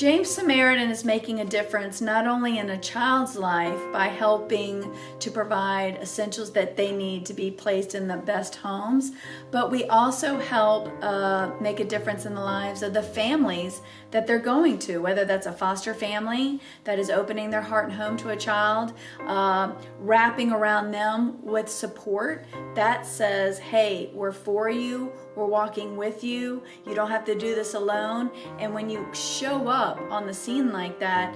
James Samaritan is making a difference not only in a child's life by helping to provide essentials that they need to be placed in the best homes, but we also help make a difference in the lives of the families that they're going to, whether that's a foster family that is opening their heart and home to a child, wrapping around them with support that says, hey, we're for you, we're walking with you, you don't have to do this alone. And when you show up on the scene like that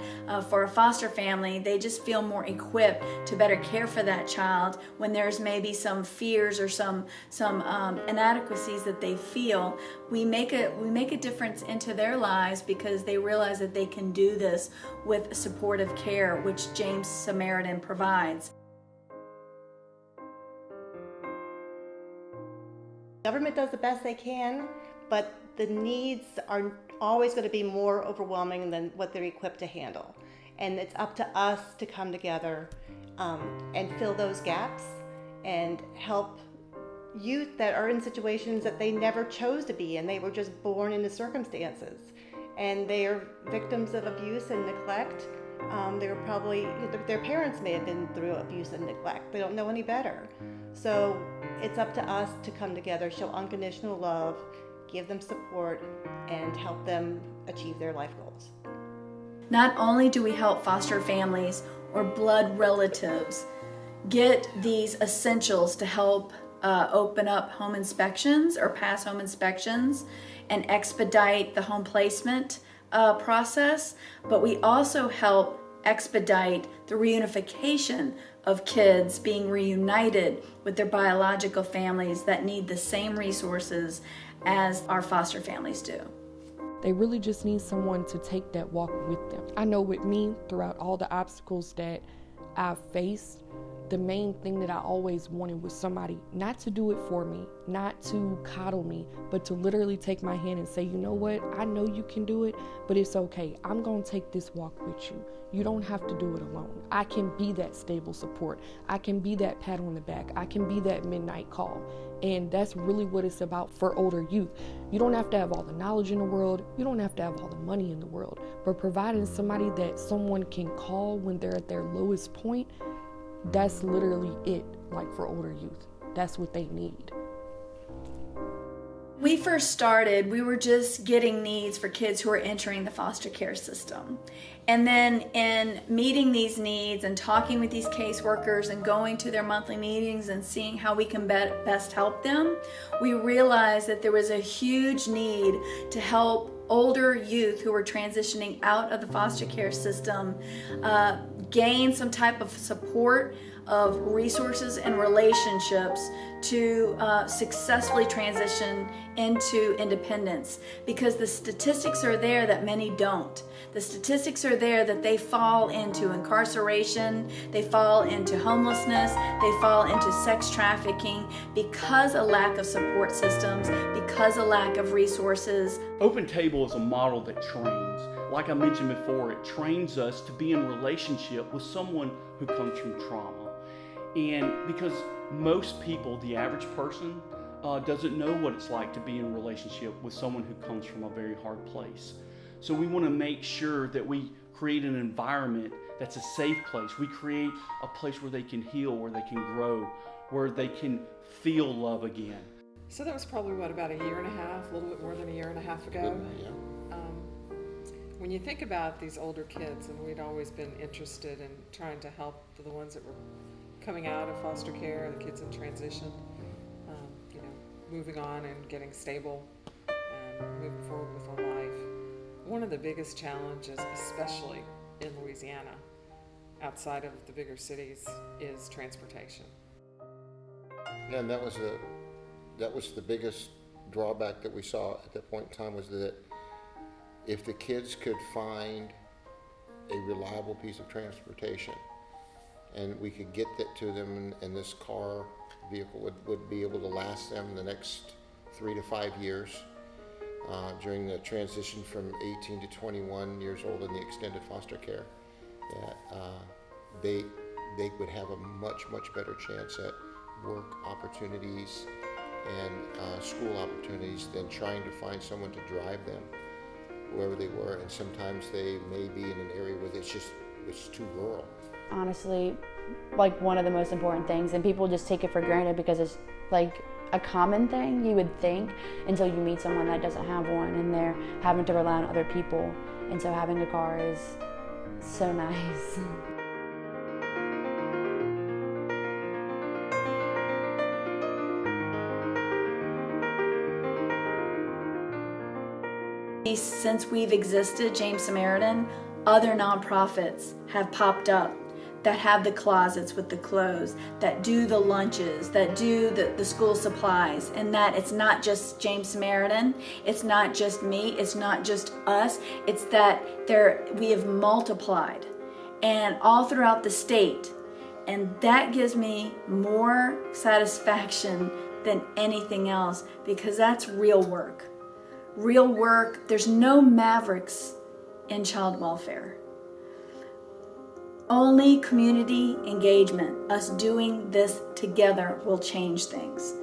for a foster family, they just feel more equipped to better care for that child when there's maybe some fears or some inadequacies that they feel. We make a difference into their lives because they realize that they can do this with supportive care, which James Samaritan provides. Government does the best they can, but the needs are always going to be more overwhelming than what they're equipped to handle. And it's up to us to come together and fill those gaps and help youth that are in situations that they never chose to be in. They were just born into circumstances. And they are victims of abuse and neglect. They were probably, their parents may have been through abuse and neglect. They don't know any better. So it's up to us to come together, show unconditional love, give them support, and help them achieve their life goals. Not only do we help foster families or blood relatives get these essentials to help open up home inspections or pass home inspections and expedite the home placement process, but we also help expedite the reunification of kids being reunited with their biological families that need the same resources as our foster families do. They really just need someone to take that walk with them. I know with me, throughout all the obstacles that I've faced, the main thing that I always wanted was somebody not to do it for me, not to coddle me, but to literally take my hand and say, you know what, I know you can do it, but it's okay. I'm going to take this walk with you. You don't have to do it alone. I can be that stable support. I can be that pat on the back. I can be that midnight call. And that's really what it's about for older youth. You don't have to have all the knowledge in the world. You don't have to have all the money in the world. But providing somebody that someone can call when they're at their lowest point, that's literally it, like for older youth. That's what they need. We first started, we were just getting needs for kids who are entering the foster care system. And then in meeting these needs and talking with these caseworkers and going to their monthly meetings and seeing how we can best help them, we realized that there was a huge need to help older youth who were transitioning out of the foster care system gain some type of support of resources and relationships to successfully transition into independence, because the statistics are there that many don't. The statistics are there that they fall into incarceration, they fall into homelessness, they fall into sex trafficking because of lack of support systems, because of lack of resources. Open Table is a model that trains. Like I mentioned before, it trains us to be in relationship with someone who comes from trauma. And because most people, the average person, doesn't know what it's like to be in a relationship with someone who comes from a very hard place. So we want to make sure that we create an environment that's a safe place. We create a place where they can heal, where they can grow, where they can feel love again. So that was probably, about a year and a half, a little bit more than a year and a half ago? Yeah. When you think about these older kids, and we'd always been interested in trying to help the ones that were coming out of foster care, the kids in transition, moving on and getting stable and moving forward with their life. One of the biggest challenges, especially in Louisiana, outside of the bigger cities, is transportation. And that was the biggest drawback that we saw at that point in time, was that if the kids could find a reliable piece of transportation and we could get that to them, and this vehicle would be able to last them the next 3 to 5 years during the transition from 18 to 21 years old in the extended foster care, that they would have a much better chance at work opportunities and school opportunities than trying to find someone to drive them wherever they were, and sometimes they may be in an area where it's too rural. Honestly, like one of the most important things, and people just take it for granted because it's like a common thing, you would think, until you meet someone that doesn't have one and they're having to rely on other people. And so having a car is so nice. Since we've existed, James Samaritan, other nonprofits have popped up that have the closets with the clothes, that do the lunches, that do the school supplies, and that it's not just James Samaritan, it's not just me, it's not just us, it's that we have multiplied and all throughout the state. And that gives me more satisfaction than anything else, because that's real work. Real work. There's no mavericks in child welfare. Only community engagement, us doing this together, will change things.